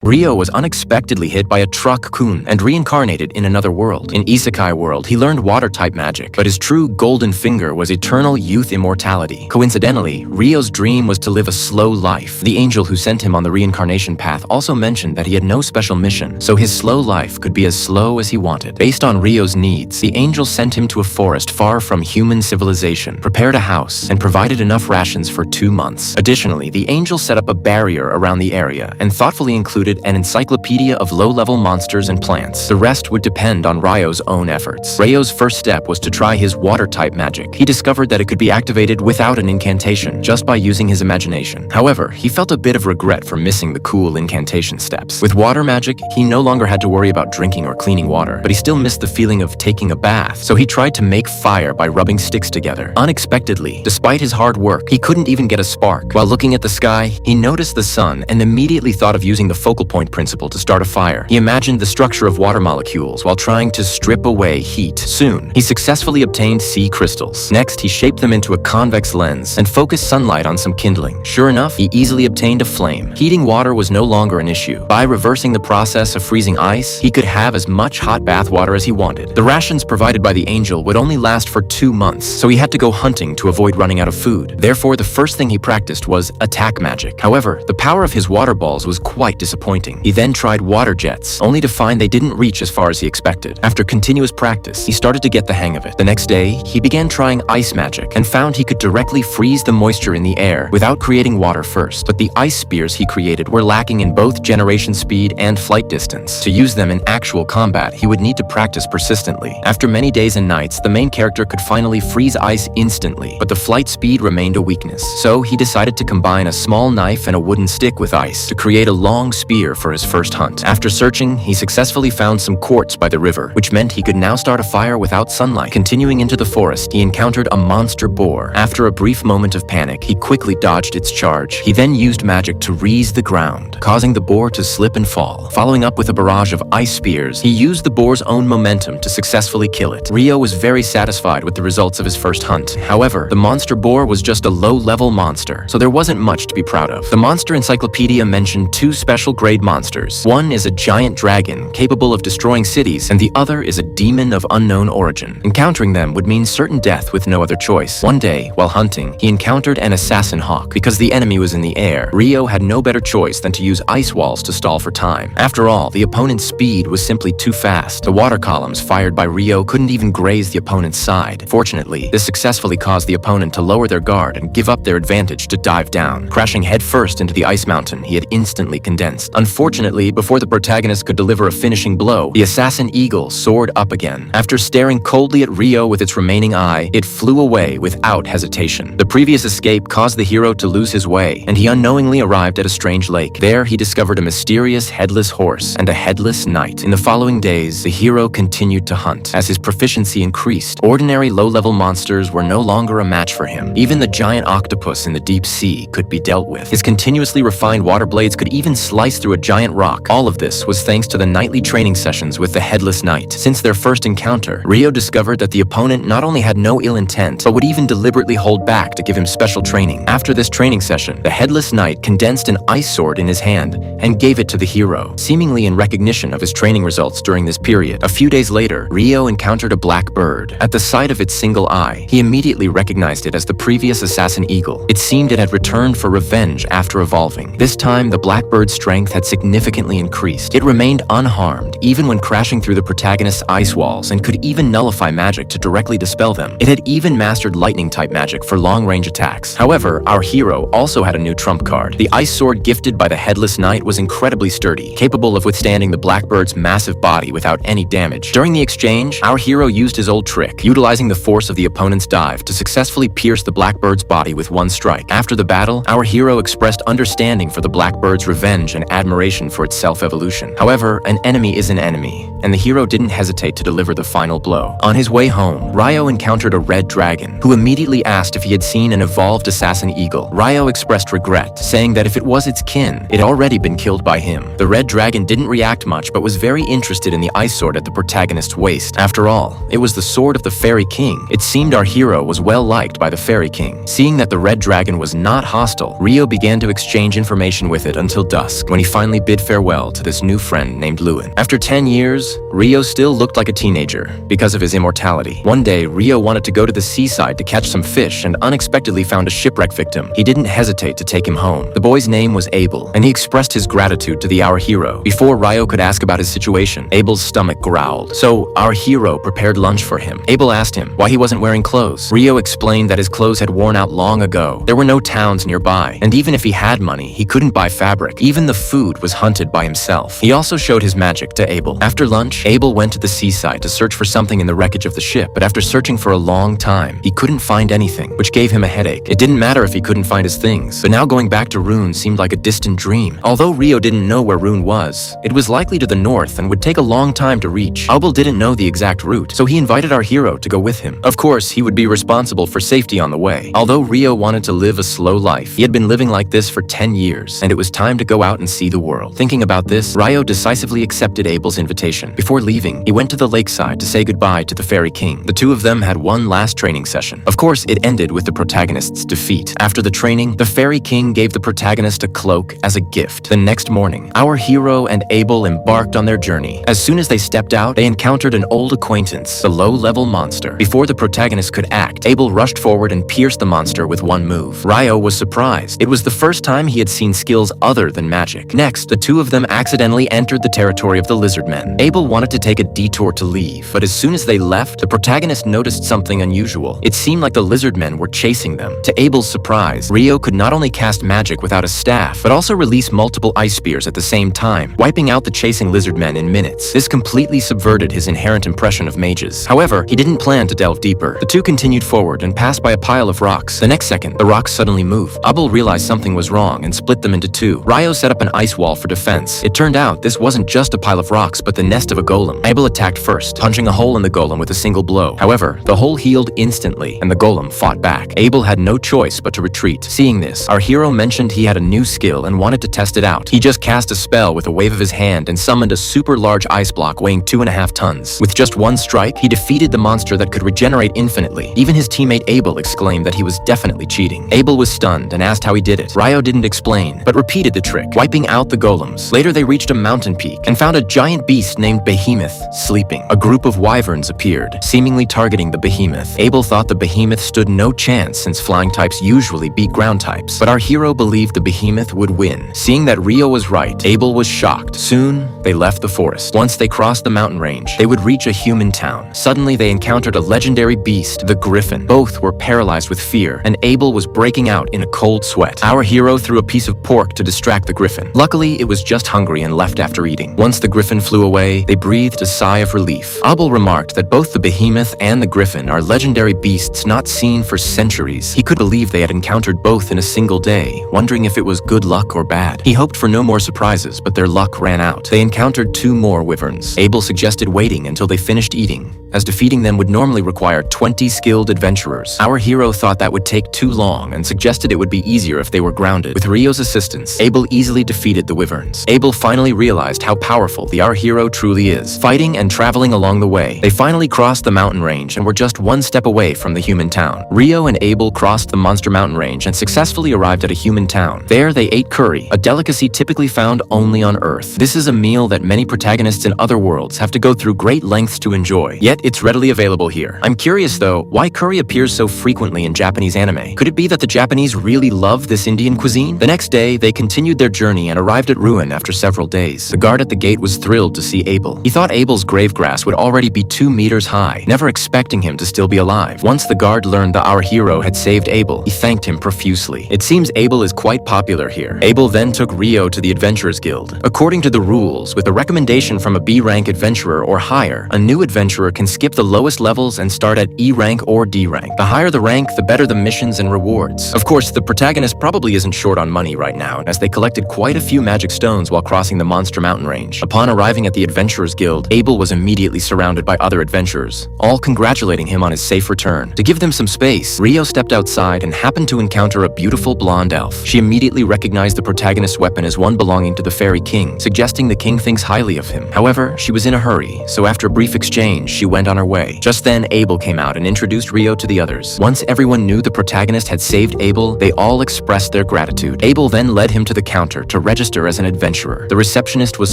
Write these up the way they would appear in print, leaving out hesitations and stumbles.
Ryo was unexpectedly hit by a truck-kun and reincarnated in another world. In Isekai world, he learned water-type magic, but his true golden finger was eternal youth immortality. Coincidentally, Ryo's dream was to live a slow life. The angel who sent him on the reincarnation path also mentioned that he had no special mission, so his slow life could be as slow as he wanted. Based on Ryo's needs, the angel sent him to a forest far from human civilization, prepared a house, and provided enough rations for 2 months. Additionally, the angel set up a barrier around the area and thoughtfully included an encyclopedia of low-level monsters and plants. The rest would depend on Ryo's own efforts. Ryo's first step was to try his water-type magic. He discovered that it could be activated without an incantation, just by using his imagination. However, he felt a bit of regret for missing the cool incantation steps. With water magic, he no longer had to worry about drinking or cleaning water, but he still missed the feeling of taking a bath, so he tried to make fire by rubbing sticks together. Unexpectedly, despite his hard work, he couldn't even get a spark. While looking at the sky, he noticed the sun and immediately thought of using the focal point principle to start a fire. He imagined the structure of water molecules while trying to strip away heat. Soon, he successfully obtained sea crystals. Next, he shaped them into a convex lens and focused sunlight on some kindling. Sure enough, he easily obtained a flame. Heating water was no longer an issue. By reversing the process of freezing ice, he could have as much hot bath water as he wanted. The rations provided by the angel would only last for 2 months, so he had to go hunting to avoid running out of food. Therefore, the first thing he practiced was attack magic. However, the power of his water balls was quite disappointing. He then tried water jets, only to find they didn't reach as far as he expected. After continuous practice, he started to get the hang of it. The next day, he began trying ice magic and found he could directly freeze the moisture in the air without creating water first. But the ice spears he created were lacking in both generation speed and flight distance. To use them in actual combat, he would need to practice persistently. After many days and nights, the main character could finally freeze ice instantly, but the flight speed remained a weakness. So he decided to combine a small knife and a wooden stick with ice to create a long spear for his first hunt. After searching, he successfully found some quartz by the river, which meant he could now start a fire without sunlight. Continuing into the forest, he encountered a monster boar. After a brief moment of panic, he quickly dodged its charge. He then used magic to raise the ground, causing the boar to slip and fall. Following up with a barrage of ice spears, he used the boar's own momentum to successfully kill it. Ryo was very satisfied with the results of his first hunt. However, the monster boar was just a low-level monster, so there wasn't much to be proud of. The monster encyclopedia mentioned 2 special grade monsters. One is a giant dragon capable of destroying cities, and the other is a demon of unknown origin. Encountering them would mean certain death with no other choice. One day, while hunting, he encountered an assassin hawk. Because the enemy was in the air, Ryo had no better choice than to use ice walls to stall for time. After all, the opponent's speed was simply too fast. The water columns fired by Ryo couldn't even graze the opponent's side. Fortunately, this successfully caused the opponent to lower their guard and give up their advantage to dive down. Crashing headfirst into the ice mountain, he had instantly condensed. Unfortunately, before the protagonist could deliver a finishing blow, the assassin eagle soared up again. After staring coldly at Ryo with its remaining eye, it flew away without hesitation. The previous escape caused the hero to lose his way, and he unknowingly arrived at a strange lake. There, he discovered a mysterious headless horse and a headless knight. In the following days, the hero continued to hunt. As his proficiency increased, ordinary low-level monsters were no longer a match for him. Even the giant octopus in the deep sea could be dealt with. His continuously refined water blades could even slice through a giant rock. All of this was thanks to the nightly training sessions with the Headless Knight. Since their first encounter, Ryo discovered that the opponent not only had no ill intent, but would even deliberately hold back to give him special training. After this training session, the Headless Knight condensed an ice sword in his hand and gave it to the hero, seemingly in recognition of his training results during this period. A few days later, Ryo encountered a black bird. At the sight of its single eye, he immediately recognized it as the previous assassin eagle. It seemed it had returned for revenge after evolving. This time, the black bird's strength had significantly increased. It remained unharmed, even when crashing through the protagonist's ice walls, and could even nullify magic to directly dispel them. It had even mastered lightning-type magic for long-range attacks. However, our hero also had a new trump card. The ice sword gifted by the Headless Knight was incredibly sturdy, capable of withstanding the blackbird's massive body without any damage. During the exchange, our hero used his old trick, utilizing the force of the opponent's dive to successfully pierce the blackbird's body with one strike. After the battle, our hero expressed understanding for the blackbird's revenge and admiration for its self-evolution. However, an enemy is an enemy, and the hero didn't hesitate to deliver the final blow. On his way home, Ryo encountered a red dragon, who immediately asked if he had seen an evolved assassin eagle. Ryo expressed regret, saying that if it was its kin, it had already been killed by him. The red dragon didn't react much, but was very interested in the ice sword at the protagonist's waist. After all, it was the sword of the Fairy King. It seemed our hero was well liked by the Fairy King. Seeing that the red dragon was not hostile, Ryo began to exchange information with it until dusk. When he finally bid farewell to this new friend named Lewin. After 10 years, Ryo still looked like a teenager because of his immortality. One day, Ryo wanted to go to the seaside to catch some fish and unexpectedly found a shipwreck victim. He didn't hesitate to take him home. The boy's name was Abel, and he expressed his gratitude to our hero. Before Ryo could ask about his situation, Abel's stomach growled. So our hero prepared lunch for him. Abel asked him why he wasn't wearing clothes. Ryo explained that his clothes had worn out long ago. There were no towns nearby, and even if he had money, he couldn't buy fabric. Even the food was hunted by himself. He also showed his magic to Abel. After lunch, Abel went to the seaside to search for something in the wreckage of the ship, but after searching for a long time, he couldn't find anything, which gave him a headache. It didn't matter if he couldn't find his things, but now going back to Rune seemed like a distant dream. Although Ryo didn't know where Rune was, it was likely to the north and would take a long time to reach. Abel didn't know the exact route, so he invited our hero to go with him. Of course, he would be responsible for safety on the way. Although Ryo wanted to live a slow life, he had been living like this for 10 years, and it was time to go out and see the world. Thinking about this, Ryo decisively accepted Abel's invitation. Before leaving, he went to the lakeside to say goodbye to the Fairy King. The two of them had one last training session. Of course, it ended with the protagonist's defeat. After the training, the Fairy King gave the protagonist a cloak as a gift. The next morning, our hero and Abel embarked on their journey. As soon as they stepped out, they encountered an old acquaintance, the low-level monster. Before the protagonist could act, Abel rushed forward and pierced the monster with one move. Ryo was surprised. It was the first time he had seen skills other than magic. Next, the two of them accidentally entered the territory of the lizardmen. Abel wanted to take a detour to leave, but as soon as they left, the protagonist noticed something unusual. It seemed like the lizardmen were chasing them. To Abel's surprise, Ryo could not only cast magic without a staff, but also release multiple ice spears at the same time, wiping out the chasing lizardmen in minutes. This completely subverted his inherent impression of mages. However, he didn't plan to delve deeper. The two continued forward and passed by a pile of rocks. The next second, the rocks suddenly moved. Abel realized something was wrong and split them into two. Ryo set up an ice wall for defense. It turned out this wasn't just a pile of rocks, but the nest of a golem. Abel attacked first, punching a hole in the golem with a single blow. However, the hole healed instantly, and the golem fought back. Abel had no choice but to retreat. Seeing this, our hero mentioned he had a new skill and wanted to test it out. He just cast a spell with a wave of his hand and summoned a super large ice block weighing 2.5 tons. With just one strike, he defeated the monster that could regenerate infinitely. Even his teammate Abel exclaimed that he was definitely cheating. Abel was stunned and asked how he did it. Ryo didn't explain, but repeated the trick, wiping out the golems. Later, they reached a mountain peak and found a giant beast named Behemoth sleeping. A group of wyverns appeared, seemingly targeting the behemoth. Abel thought the behemoth stood no chance since flying types usually beat ground types, but our hero believed the behemoth would win. Seeing that Ryo was right, Abel was shocked. Soon, they left the forest. Once they crossed the mountain range, they would reach a human town. Suddenly, they encountered a legendary beast, the griffin. Both were paralyzed with fear, and Abel was breaking out in a cold sweat. Our hero threw a piece of pork to distract the griffin. Luckily, it was just hungry and left after eating. Once the griffin flew away, they breathed a sigh of relief. Abel remarked that both the behemoth and the griffin are legendary beasts not seen for centuries. He could believe they had encountered both in a single day, wondering if it was good luck or bad. He hoped for no more surprises, but their luck ran out. They encountered two more wyverns. Abel suggested waiting until they finished eating, as defeating them would normally require 20 skilled adventurers. Our hero thought that would take too long and suggested it would be easier if they were grounded. With Ryo's assistance, Abel easily defeated the wyverns. Abel finally realized how powerful our hero truly is. Fighting and traveling along the way, they finally crossed the mountain range and were just one step away from the human town. Ryo and Abel crossed the monster mountain range and successfully arrived at a human town. There, they ate curry, a delicacy typically found only on Earth. This is a meal that many protagonists in other worlds have to go through great lengths to enjoy, yet it's readily available here. I'm curious though, why curry appears so frequently in Japanese anime? Could it be that the Japanese really love this Indian cuisine? The next day, they continued their journey and arrived at Ruin after several days. The guard at the gate was thrilled to see Abel. He thought Abel's grave grass would already be 2 meters high, never expecting him to still be alive. Once the guard learned that our hero had saved Abel, he thanked him profusely. It seems Abel is quite popular here. Abel then took Ryo to the Adventurers Guild. According to the rules, with a recommendation from a B-rank adventurer or higher, a new adventurer can skip the lowest levels and start at E rank or D rank. The higher the rank, the better the missions and rewards. Of course, the protagonist probably isn't short on money right now, as they collected quite a few magic stones while crossing the Monster Mountain range. Upon arriving at the Adventurers Guild, Abel was immediately surrounded by other adventurers, all congratulating him on his safe return. To give them some space, Ryo stepped outside and happened to encounter a beautiful blonde elf. She immediately recognized the protagonist's weapon as one belonging to the Fairy King, suggesting the king thinks highly of him. However, she was in a hurry, so after a brief exchange, she went on her way. Just then, Abel came out and introduced Ryo to the others. Once everyone knew the protagonist had saved Abel, they all expressed their gratitude. Abel then led him to the counter to register register as an adventurer. The receptionist was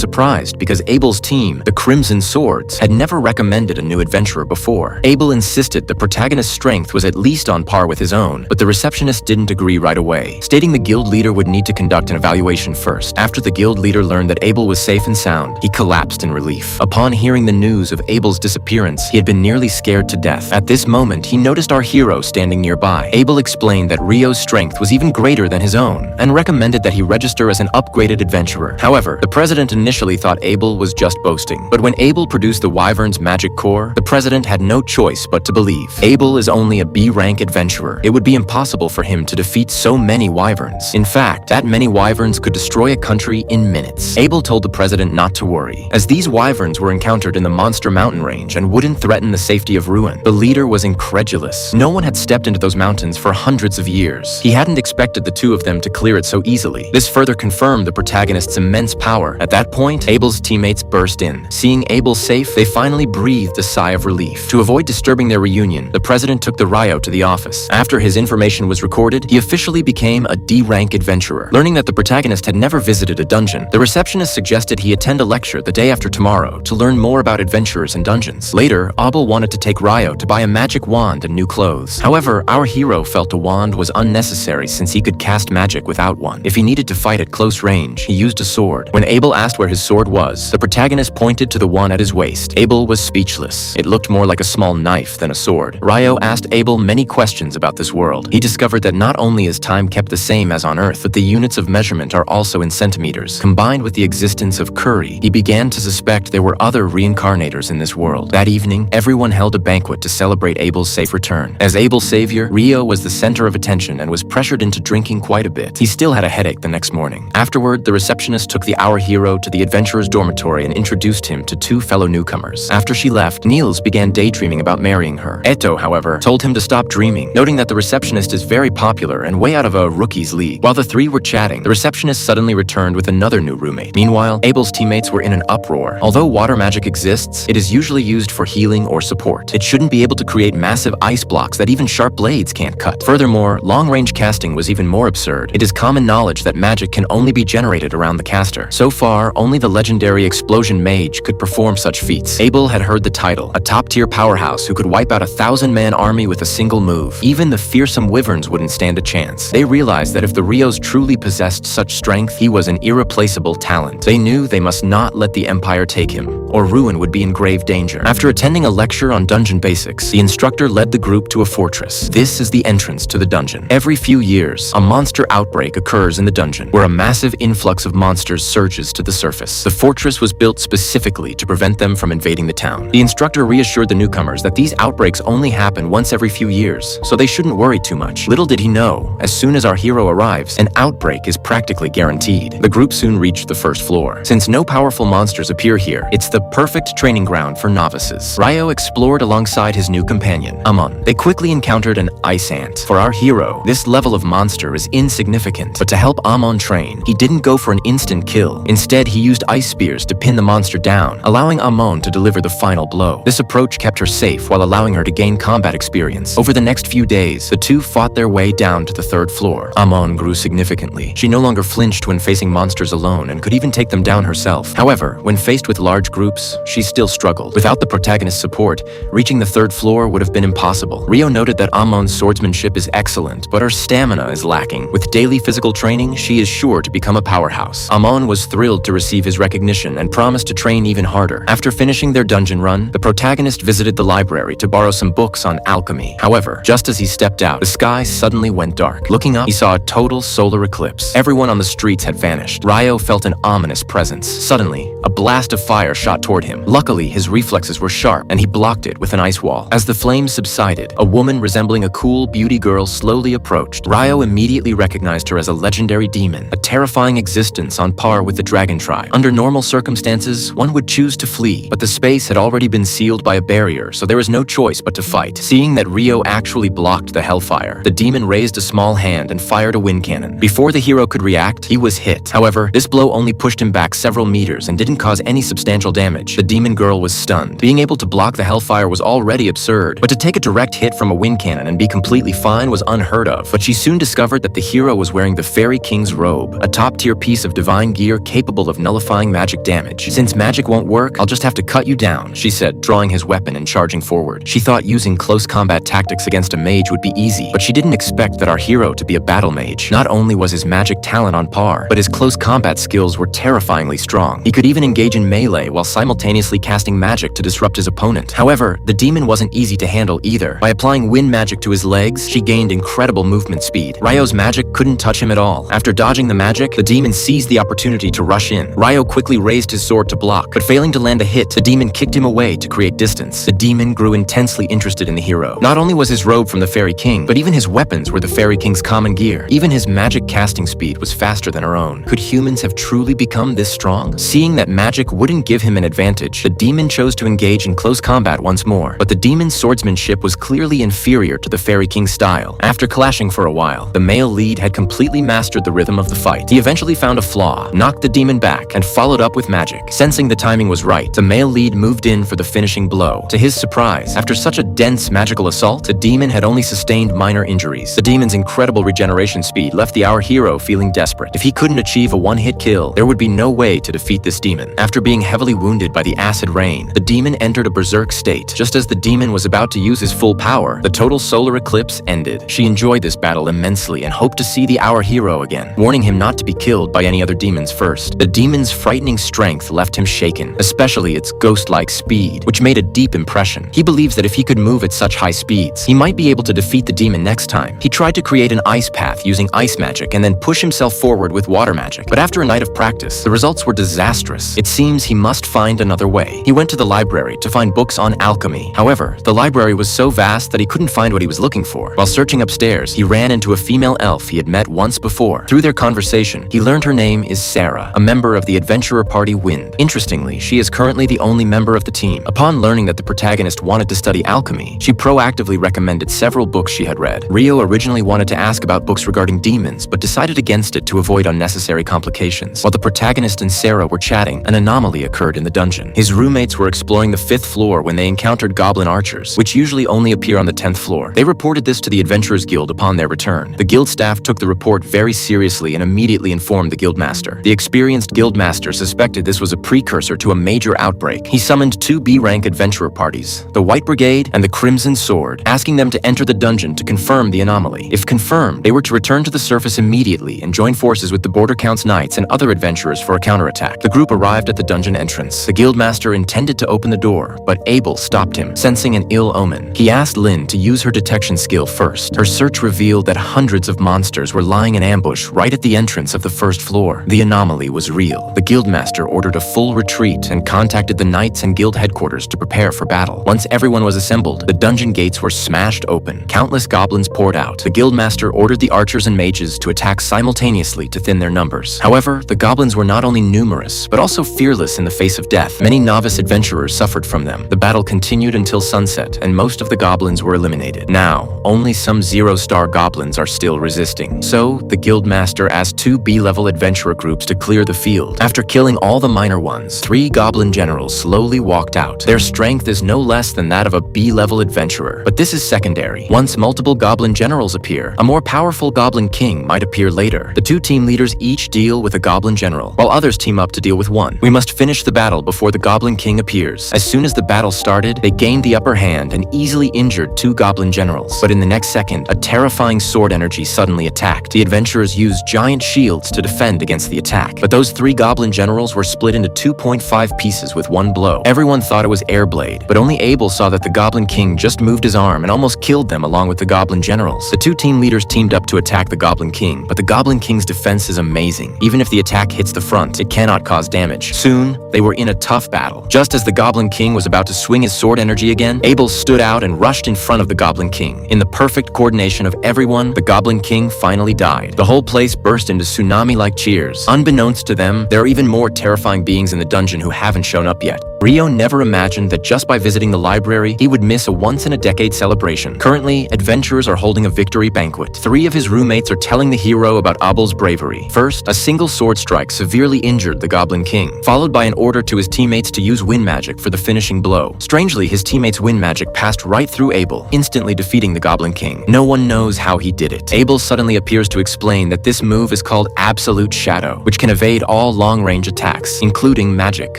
surprised because Abel's team, the Crimson Swords, had never recommended a new adventurer before. Abel insisted the protagonist's strength was at least on par with his own, but the receptionist didn't agree right away, stating the guild leader would need to conduct an evaluation first. After the guild leader learned that Abel was safe and sound, he collapsed in relief. Upon hearing the news of Abel's disappearance, he had been nearly scared to death. At this moment, he noticed our hero standing nearby. Abel explained that Ryo's strength was even greater than his own, and recommended that he register as an upgraded adventurer. However, the president initially thought Abel was just boasting, but when Abel produced the Wyvern's magic core, the president had no choice but to believe. Abel is only a B-rank adventurer. It would be impossible for him to defeat so many Wyverns. In fact, that many Wyverns could destroy a country in minutes. Abel told the president not to worry, as these Wyverns were encountered in the Monster Mountain range and wouldn't threaten the safety of Ruin. The leader was incredulous. No one had stepped into those mountains for hundreds of years. He hadn't expected the two of them to clear it so easily. This further confirmed the protagonist's immense power. At that point, Abel's teammates burst in. Seeing Abel safe, they finally breathed a sigh of relief. To avoid disturbing their reunion, the president took the Ryo to the office. After his information was recorded, he officially became a D-rank adventurer. Learning that the protagonist had never visited a dungeon, the receptionist suggested he attend a lecture the day after tomorrow to learn more about adventurers and dungeons. Later, Abel wanted to take Ryo to buy a magic wand and new clothes. However, our hero felt a wand was unnecessary since he could cast magic without one. If he needed to fight at close range, he used a sword. When Abel asked where his sword was, the protagonist pointed to the one at his waist. Abel was speechless. It looked more like a small knife than a sword. Ryo asked Abel many questions about this world. He discovered that not only is time kept the same as on Earth, but the units of measurement are also in centimeters. Combined with the existence of curry, he began to suspect there were other reincarnators in this world. That evening, everyone held a banquet to celebrate Abel's safe return. As Abel's savior, Ryo was the center of attention and was pressured into drinking quite a bit. He still had a headache the next morning. Afterward, the receptionist took our hero to the adventurer's dormitory and introduced him to two fellow newcomers. After she left, Niels began daydreaming about marrying her. Eto, however, told him to stop dreaming, noting that the receptionist is very popular and way out of a rookie's league. While the three were chatting, the receptionist suddenly returned with another new roommate. Meanwhile, Abel's teammates were in an uproar. Although water magic exists, it is usually used for healing or support. It shouldn't be able to create massive ice blocks that even sharp blades can't cut. Furthermore, long-range casting was even more absurd. It is common knowledge that magic can only be generated around the caster. So far, only the legendary explosion mage could perform such feats. Abel had heard the title, a top-tier powerhouse who could wipe out a 1,000-man army with a single move. Even the fearsome wyverns wouldn't stand a chance. They realized that if the Ryos truly possessed such strength, he was an irreplaceable talent. They knew they must not let the Empire take him, or Ruin would be in grave danger. After attending a lecture on dungeon basics, the instructor led the group to a fortress. This is the entrance to the dungeon. Every few years, a monster outbreak occurs in the dungeon, where a massive influx of monsters surges to the surface. The fortress was built specifically to prevent them from invading the town. The instructor reassured the newcomers that these outbreaks only happen once every few years, so they shouldn't worry too much. Little did he know, as soon as our hero arrives, an outbreak is practically guaranteed. The group soon reached the first floor. Since no powerful monsters appear here, it's the perfect training ground for novices. Ryo explored alongside his new companion, Amon. They quickly encountered an ice ant. For our hero, this level of monster is insignificant, but to help Amon train, he didn't go for an instant kill. Instead, he used ice spears to pin the monster down, allowing Amon to deliver the final blow. This approach kept her safe while allowing her to gain combat experience. Over the next few days, the two fought their way down to the third floor. Amon grew significantly. She no longer flinched when facing monsters alone and could even take them down herself. However, when faced with large groups, she still struggled. Without the protagonist's support, reaching the third floor would have been impossible. Ryo noted that Amon's swordsmanship is excellent, but her stamina is lacking. With daily physical training, she is sure to become a powerhouse. Amon was thrilled to receive his recognition and promised to train even harder. After finishing their dungeon run, the protagonist visited the library to borrow some books on alchemy. However, just as he stepped out, the sky suddenly went dark. Looking up, he saw a total solar eclipse. Everyone on the streets had vanished. Ryo felt an ominous presence. Suddenly, a blast of fire shot toward him. Luckily, his reflexes were sharp, and he blocked it with an ice wall. As the flames subsided, a woman resembling a cool beauty girl slowly approached. Ryo immediately recognized her as a legendary demon, a terrifying existence on par with the dragon tribe. Under normal circumstances, one would choose to flee, but the space had already been sealed by a barrier, so there was no choice but to fight. Seeing that Ryo actually blocked the hellfire, the demon raised a small hand and fired a wind cannon. Before the hero could react, he was hit. However, this blow only pushed him back several meters and didn't cause any substantial damage. The demon girl was stunned. Being able to block the hellfire was already absurd, but to take a direct hit from a wind cannon and be completely fine was unheard of. But she soon discovered that the hero was wearing the Fairy King's robe, a top top-tier piece of divine gear capable of nullifying magic damage. Since magic won't work, I'll just have to cut you down, she said, drawing his weapon and charging forward. She thought using close combat tactics against a mage would be easy, but she didn't expect that our hero to be a battle mage. Not only was his magic talent on par, but his close combat skills were terrifyingly strong. He could even engage in melee while simultaneously casting magic to disrupt his opponent. However, the demon wasn't easy to handle either. By applying wind magic to his legs, she gained incredible movement speed. Ryo's magic couldn't touch him at all. After dodging the magic, the demon seized the opportunity to rush in. Ryo quickly raised his sword to block, but failing to land a hit, the demon kicked him away to create distance. The demon grew intensely interested in the hero. Not only was his robe from the Fairy King, but even his weapons were the Fairy King's common gear. Even his magic casting speed was faster than her own. Could humans have truly become this strong? Seeing that magic wouldn't give him an advantage, the demon chose to engage in close combat once more. But the demon's swordsmanship was clearly inferior to the Fairy King's style. After clashing for a while, the male lead had completely mastered the rhythm of the fight. He eventually found a flaw, knocked the demon back, and followed up with magic. Sensing the timing was right, the male lead moved in for the finishing blow. To his surprise, after such a dense magical assault, the demon had only sustained minor injuries. The demon's incredible regeneration speed left our hero feeling desperate. If he couldn't achieve a one-hit kill, there would be no way to defeat this demon. After being heavily wounded by the acid rain, the demon entered a berserk state. Just as the demon was about to use his full power, the total solar eclipse ended. She enjoyed this battle immensely and hoped to see our hero again, warning him not to be killed by any other demons first. The demon's frightening strength left him shaken, especially its ghost-like speed, which made a deep impression. He believes that if he could move at such high speeds, he might be able to defeat the demon next time. He tried to create an ice path using ice magic and then push himself forward with water magic. But after a night of practice, the results were disastrous. It seems he must find another way. He went to the library to find books on alchemy. However, the library was so vast that he couldn't find what he was looking for. While searching upstairs, he ran into a female elf he had met once before. Through their conversation, he learned her name is Sarah, a member of the adventurer party Wind. Interestingly, she is currently the only member of the team. Upon learning that the protagonist wanted to study alchemy, she proactively recommended several books she had read. Ryo originally wanted to ask about books regarding demons, but decided against it to avoid unnecessary complications. While the protagonist and Sarah were chatting, an anomaly occurred in the dungeon. His roommates were exploring the 5th floor when they encountered goblin archers, which usually only appear on the 10th floor. They reported this to the Adventurers Guild upon their return. The guild staff took the report very seriously and immediately informed the guildmaster. The experienced guildmaster suspected this was a precursor to a major outbreak. He summoned 2 B-rank adventurer parties, the White Brigade and the Crimson Sword, asking them to enter the dungeon to confirm the anomaly. If confirmed, they were to return to the surface immediately and join forces with the Border Count's knights and other adventurers for a counterattack. The group arrived at the dungeon entrance. The guildmaster intended to open the door, but Abel stopped him, sensing an ill omen. He asked Lynn to use her detection skill first. Her search revealed that hundreds of monsters were lying in ambush right at the entrance of the 1st floor. The anomaly was real. The guildmaster ordered a full retreat and contacted the knights and guild headquarters to prepare for battle. Once everyone was assembled, the dungeon gates were smashed open. Countless goblins poured out. The guildmaster ordered the archers and mages to attack simultaneously to thin their numbers. However, the goblins were not only numerous, but also fearless in the face of death. Many novice adventurers suffered from them. The battle continued until sunset, and most of the goblins were eliminated. Now, only some 0-star goblins are still resisting. So, the guildmaster asked 2 B-level adventurer groups to clear the field. After killing all the minor ones, 3 goblin generals slowly walked out. Their strength is no less than that of a B-level adventurer. But this is secondary. Once multiple goblin generals appear, a more powerful goblin king might appear later. The 2 team leaders each deal with a goblin general, while others team up to deal with one. We must finish the battle before the goblin king appears. As soon as the battle started, they gained the upper hand and easily injured 2 goblin generals. But in the next second, a terrifying sword energy suddenly attacked. The adventurers used giant shields to defend against the attack. But those 3 goblin generals were split into 2.5 pieces with one blow. Everyone thought it was Airblade, but only Abel saw that the goblin king just moved his arm and almost killed them along with the goblin generals. The 2 team leaders teamed up to attack the goblin king, but the goblin king's defense is amazing. Even if the attack hits the front, it cannot cause damage. Soon, they were in a tough battle. Just as the goblin king was about to swing his sword energy again, Abel stood out and rushed in front of the goblin king. In the perfect coordination of everyone, the goblin king finally died. The whole place burst into tsunami-like cheers. Unbeknownst to them, there are even more terrifying beings in the dungeon who haven't shown up yet. Ryo never imagined that just by visiting the library, he would miss a once-in-a-decade celebration. Currently, adventurers are holding a victory banquet. 3 of his roommates are telling the hero about Abel's bravery. First, a single sword strike severely injured the Goblin King, followed by an order to his teammates to use wind magic for the finishing blow. Strangely, his teammates' wind magic passed right through Abel, instantly defeating the Goblin King. No one knows how he did it. Abel suddenly appears to explain that this move is called Absolute Shadow, which can evade all long-range attacks, including magic.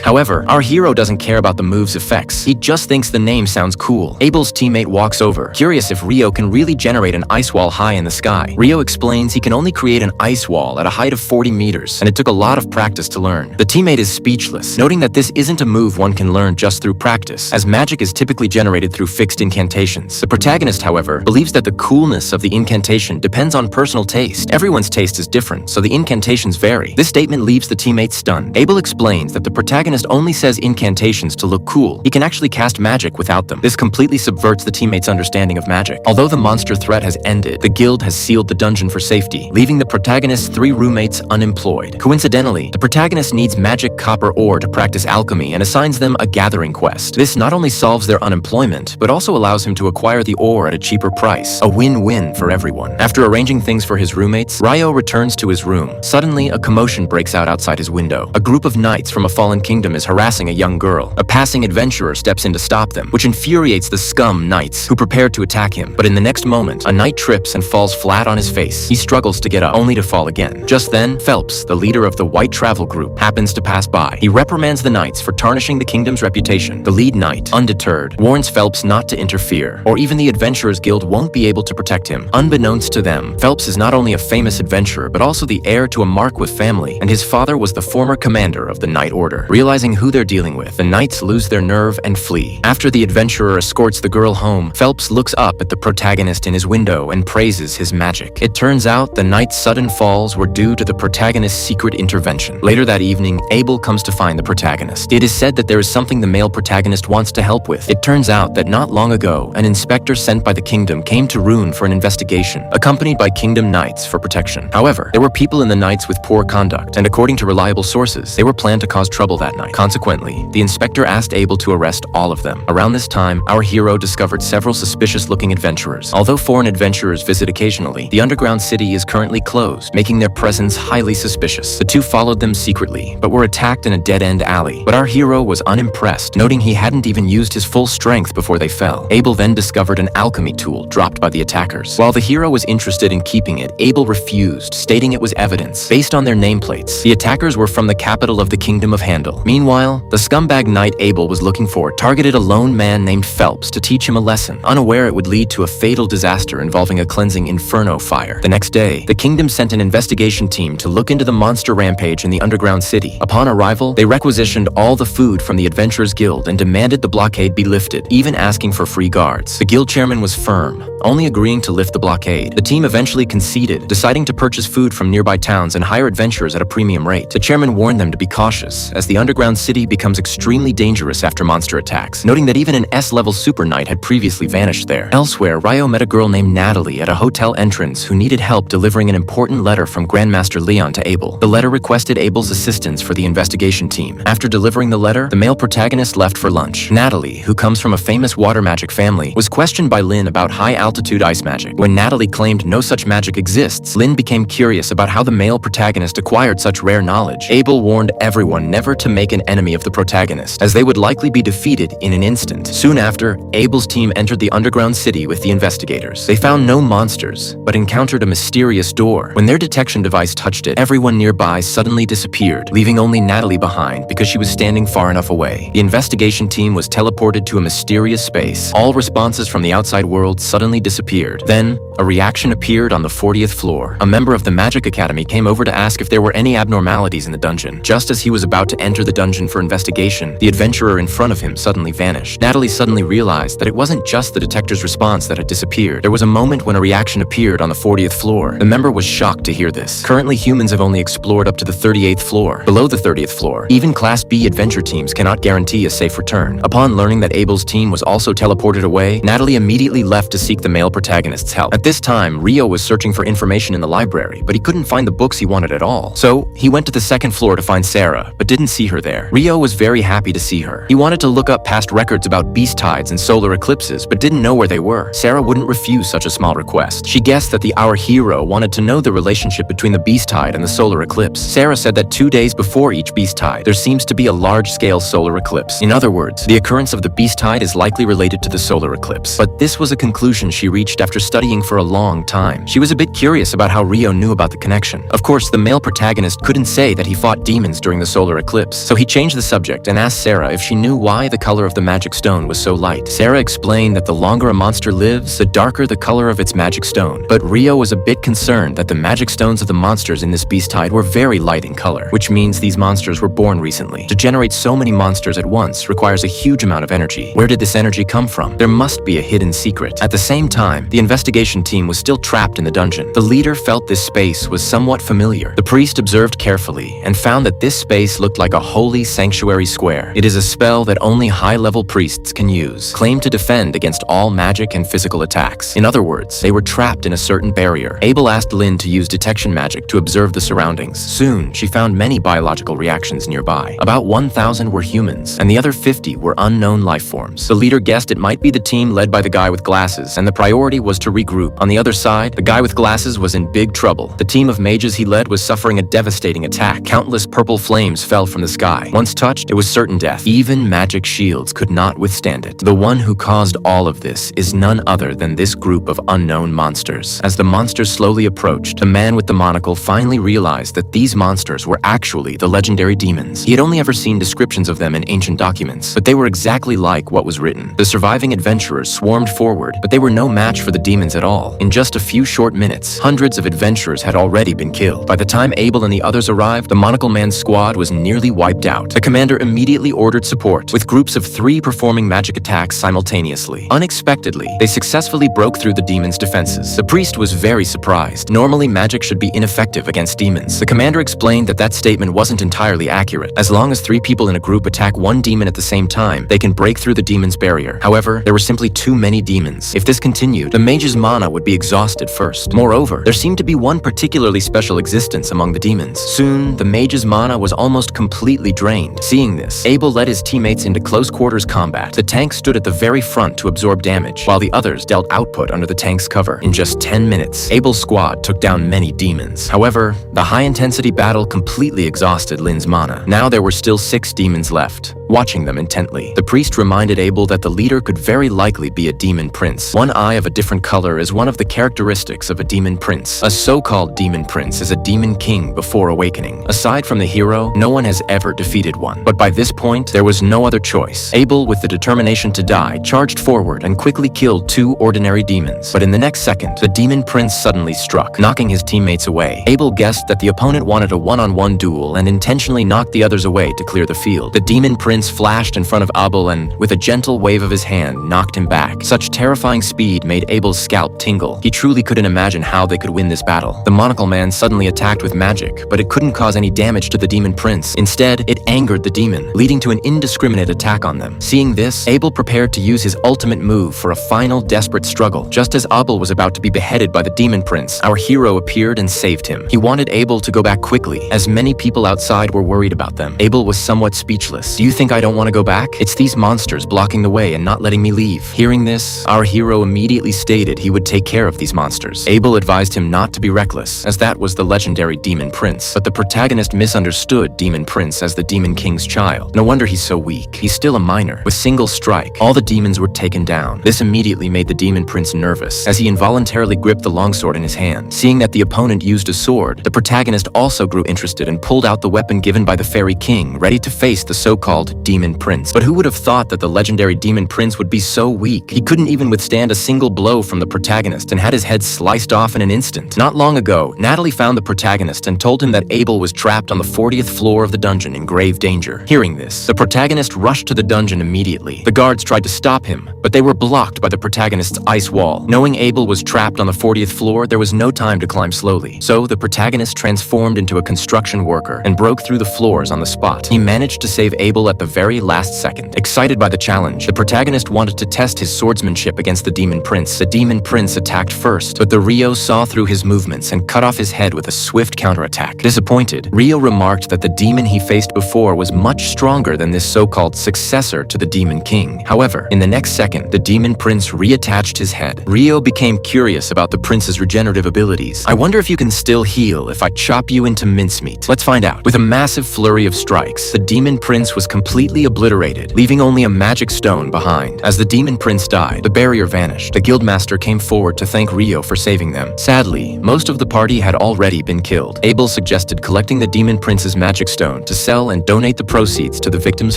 However, our hero doesn't care about the move's effects. He just thinks the name sounds cool. Abel's teammate walks over, curious if Ryo can really generate an ice wall high in the sky. Ryo explains he can only create an ice wall at a height of 40 meters, and it took a lot of practice to learn. The teammate is speechless, noting that this isn't a move one can learn just through practice, as magic is typically generated through fixed incantations. The protagonist, however, believes that the coolness of the incantation depends on personal taste. Everyone's taste is different, so the incantations vary. This statement leaves the teammate stunned. Abel explains that the protagonist only says incantations to look cool. He can actually cast magic without them. This completely subverts the teammate's understanding of magic. Although the monster threat has ended, the guild has sealed the dungeon for safety, leaving the protagonist's 3 roommates unemployed. Coincidentally, the protagonist needs magic copper ore to practice alchemy and assigns them a gathering quest. This not only solves their unemployment, but also allows him to acquire the ore at a cheaper price. A win-win for everyone. After arranging things for his roommates, Ryo returns to his room. Suddenly, a commotion breaks out outside his window. A group of knights from a fallen kingdom is harassing a young girl. A passing adventurer steps in to stop them, which infuriates the scum knights, who prepare to attack him. But in the next moment, a knight trips and falls flat on his face. He struggles to get up, only to fall again. Just then, Phelps, the leader of the White Travel Group, happens to pass by. He reprimands the knights for tarnishing the kingdom's reputation. The lead knight, undeterred, warns Phelps not to interfere, or even the Adventurers Guild won't be able to protect him. Unbeknownst to them, Phelps is not only a famous adventurer, but also the heir to a Marquith family, and his father was the former commander of the Knight Order. Realizing who they're dealing with, the knights lose their nerve and flee. After the adventurer escorts the girl home, Phelps looks up at the protagonist in his window and praises his magic. It turns out the knight's sudden falls were due to the protagonist's secret intervention. Later that evening, Abel comes to find the protagonist. It is said that there is something the male protagonist wants to help with. It turns out that not long ago, an inspector sent by the kingdom came to Rune for an investigation, accompanied by kingdom knights for protection. However, there were people in the knights with poor conduct, and according to reliable sources, they were planned to cause trouble that night. Consequently, the inspector asked Abel to arrest all of them. Around this time, our hero discovered several suspicious-looking adventurers. Although foreign adventurers visit occasionally, the underground city is currently closed, making their presence highly suspicious. The 2 followed them secretly, but were attacked in a dead-end alley. But our hero was unimpressed, noting he hadn't even used his full strength before they fell. Abel then discovered an alchemy tool dropped by the attackers. While the hero was interested in keeping it, Abel refused, stating it was evidence. Based on their nameplates, the attackers were from the capital of the Kingdom of Handel. Meanwhile, the scumbag knight Abel was looking for targeted a lone man named Phelps to teach him a lesson, unaware it would lead to a fatal disaster involving a cleansing inferno fire. The next day, the kingdom sent an investigation team to look into the monster rampage in the underground city. Upon arrival, they requisitioned all the food from the Adventurers Guild and demanded the blockade be lifted, even asking for free guards. The guild chairman was firm, only agreeing to lift the blockade. The team eventually conceded, deciding to purchase food from nearby towns and hire adventurers at a premium rate. The chairman warned them to be cautious, as the underground city becomes extremely dangerous after monster attacks, noting that even an S-level super knight had previously vanished there. Elsewhere, Ryo met a girl named Natalie at a hotel entrance who needed help delivering an important letter from Grandmaster Leon to Abel. The letter requested Abel's assistance for the investigation team. After delivering the letter, the male protagonist left for lunch. Natalie, who comes from a famous water magic family, was questioned by Lynn about high-altitude ice magic. When Natalie claimed no such magic exists, Lynn became curious about how the male protagonist acquired such rare knowledge. Abel warned everyone never to make an enemy of the protagonist, as they would likely be defeated in an instant. Soon after, Abel's team entered the underground city with the investigators. They found no monsters, but encountered a mysterious door. When their detection device touched it, everyone nearby suddenly disappeared, leaving only Natalie behind because she was standing far enough away. The investigation team was teleported to a mysterious space. All responses from the outside world suddenly disappeared. Then, a reaction appeared on the 40th floor. A member of the Magic Academy came over to ask if there were any abnormalities in the dungeon. Just as he was about to enter the dungeon for investigation, the adventurer in front of him suddenly vanished. Natalie suddenly realized that it wasn't just the detector's response that had disappeared. There was a moment when a reaction appeared on the 40th floor. The member was shocked to hear this. Currently, humans have only explored up to the 38th floor. Below the 30th floor, even Class B adventure teams cannot guarantee a safe return. Upon learning that Abel's team was also teleported away, Natalie immediately left to seek the male protagonist's help. At this time, Ryo was searching for information in the library, but he couldn't find the books he wanted at all. So, he went to the second floor to find Sarah, but didn't see her there. Ryo was very happy to see her. He wanted to look up past records about beast tides and solar eclipses, but didn't know where they were. Sarah wouldn't refuse such a small request. She guessed that our hero wanted to know the relationship between the beast tide and the solar eclipse. Sarah said that 2 days before each beast tide, there seems to be a large-scale solar eclipse. In other words, the occurrence of the beast tide is likely related to the solar eclipse. But this was a conclusion she reached after studying for a long time. She was a bit curious about how Ryo knew about the connection. Of course, the male protagonist couldn't say that he fought demons during the solar eclipse, so he changed the subject and asked Sarah if she knew why the color of the magic stone was so light. Sarah explained that the longer a monster lives, the darker the color of its magic stone. But Ryo was a bit concerned that the magic stones of the monsters in this beast tide were very light in color, which means these monsters were born recently. To generate so many monsters at once requires a huge amount of energy. Where did this energy come from? There must be a hidden secret. At the same time, the investigation team was still trapped in the dungeon. The leader felt this space was somewhat familiar. The priest observed carefully and found that this space looked like a holy sanctuary square. It is a spell that only high-level priests can use, claimed to defend against all magic and physical attacks. In other words, they were trapped in a certain barrier. Abel asked Lynn to use detection magic to observe the surroundings. Soon, she found many biological reactions nearby. About 1,000 were humans, and the other 50 were unknown life forms. The leader guessed it might be the team led by the guy with glasses, and the priority was to regroup. On the other side, the guy with glasses was in big trouble. The team of mages he led was suffering a devastating attack. Countless purple flames fell from the sky. Once touched, it was certain death. Even magic shields could not withstand it. The one who caused all of this is none other than this group of unknown monsters. As the monsters slowly approached, the man with the monocle finally realized that these monsters were actually the legendary demons. He had only ever seen descriptions of them in ancient documents, but they were exactly like what was written. The surviving adventurers swarmed forward, but they were no match for the demons at all. In just a few short minutes, hundreds of adventurers had already been killed. By the time Abel and the others arrived, the monocle man's squad was nearly wiped out. The commander immediately ordered support, with groups of 3 performing magic attacks simultaneously. Unexpectedly, they successfully broke through the demons' defenses. The priest was very surprised. Normally, magic should be ineffective against demons. The commander explained that that statement wasn't entirely accurate. As long as 3 people in a group attack one demon at the same time, they can break through the demon's barrier. However, there were simply too many demons. If this continued, the mage's mana would be exhausted first. Moreover, there seemed to be one particularly special existence among the demons. Soon, the mage's mana was almost completely drained. Seeing this, Abel led his teammates into close-quarters combat. The tank stood at the very front to absorb damage, while the others dealt output under the tank's cover. In just 10 minutes, Abel's squad took down many demons. However, the high-intensity battle completely exhausted Lynn's mana. Now there were still 6 demons left, watching them intently. The priest reminded Abel that the leader could very likely be a demon prince. One eye of a different color is one of the characteristics of a demon prince. A so-called demon prince is a demon king before awakening. Aside from the hero, no one has ever defeated one. But by this point, there was no other choice. Abel, with the determination to die, charged forward and quickly killed 2 ordinary demons. But in the next second, the demon prince suddenly struck, knocking his teammates away. Abel guessed that the opponent wanted a one-on-one duel and intentionally knocked the others away to clear the field. The demon prince flashed in front of Abel and, with a gentle wave of his hand, knocked him back. Such terrifying speed made Abel's scalp tingle. He truly couldn't imagine how they could win this battle. The monocle man suddenly attacked with magic, but it couldn't cause any damage to the demon prince. Instead, it angered the demon, leading to an indiscriminate attack on them. Seeing this, Abel prepared to use his ultimate move for a final desperate struggle. Just as Abel was about to be beheaded by the demon prince, our hero appeared and saved him. He wanted Abel to go back quickly, as many people outside were worried about them. Abel was somewhat speechless. "Do you think I don't want to go back? It's these monsters blocking the way and not letting me leave." Hearing this, our hero immediately stated he would take care of these monsters. Abel advised him not to be reckless, as that was the legendary demon prince. But the protagonist misunderstood demon prince as the demon king's child. No wonder he's so weak. He's still a minor. With single strike, all the demons were taken down. This immediately made the demon prince nervous, as he involuntarily gripped the longsword in his hand. Seeing that the opponent used a sword, the protagonist also grew interested and pulled out the weapon given by the fairy king, ready to face the so-called demon prince. But who would have thought that the legendary demon prince would be so weak? He couldn't even withstand a single blow from the protagonist and had his head sliced off in an instant. Not long ago, Natalie found the protagonist and told him that Abel was trapped on the 40th floor of the dungeon in grave danger. Hearing this, the protagonist rushed to the dungeon immediately. The guards tried to stop him, but they were blocked by the protagonist's ice wall. Knowing Abel was trapped on the 40th floor, there was no time to climb slowly. So the protagonist transformed into a construction worker and broke through the floors on the spot. He managed to save Abel at the very last second. Excited by the challenge, the protagonist wanted to test his swordsmanship against the demon prince. The demon prince attacked first, but the Ryo saw through his movements and cut off his head with a swift counterattack. Disappointed, Ryo remarked that the demon he faced before was much stronger than this so-called successor to the demon king. However, in the next second, the demon prince reattached his head. Ryo became curious about the prince's regenerative abilities. I wonder if you can still heal if I chop you into mincemeat. Let's find out. With a massive flurry of strikes, the demon prince was completely obliterated, leaving only a magic stone behind. As the demon prince died, the barrier vanished. The guildmaster came forward to thank Ryo for saving them. Sadly, most of the party had already been killed. Abel suggested collecting the demon prince's magic stone to sell and donate the proceeds to the victims'